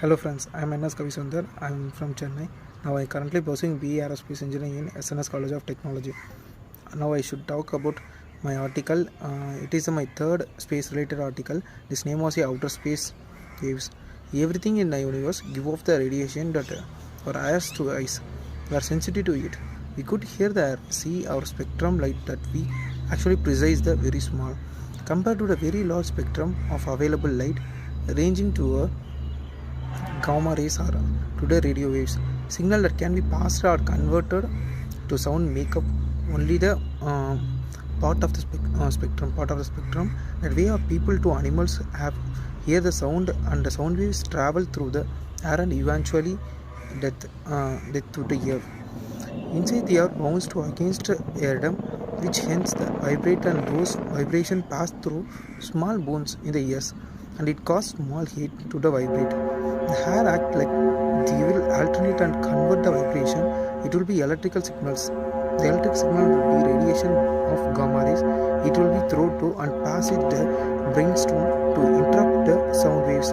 Hello friends, I am Kavisundar. I am from Chennai. Now I currently pursuing BE Aerospace Engineering in SNS College of Technology. Now I should talk about my article. It is my third space related article. This name was Outer Space Waves. Everything in the universe give off the radiation that our eyes to eyes. We are sensitive to it. We could hear the air, see our spectrum light that we actually precise the very small. Compared to the very large spectrum of available light ranging to a gamma rays are today radio waves. Signal that can be passed or converted to sound make up only the part of the spectrum that way of people to animals have hear the sound, and the sound waves travel through the air and eventually death to the ear. Inside the ear bounce to against air, which hence the vibrate, and those vibration pass through small bones in the ears and it causes small heat to the vibrate. The hair act like they will alternate and convert the vibration. It will be electrical signals. The electric signal will be radiation of gamma rays. It will be thrown to and pass it the brainstem to interrupt the sound waves.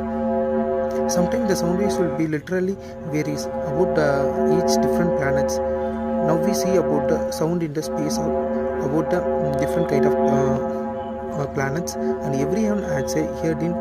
Sometimes the sound waves will be literally varies about each different planets. Now we see about the sound in the space or about the different kind of planets, and everyone had say heard in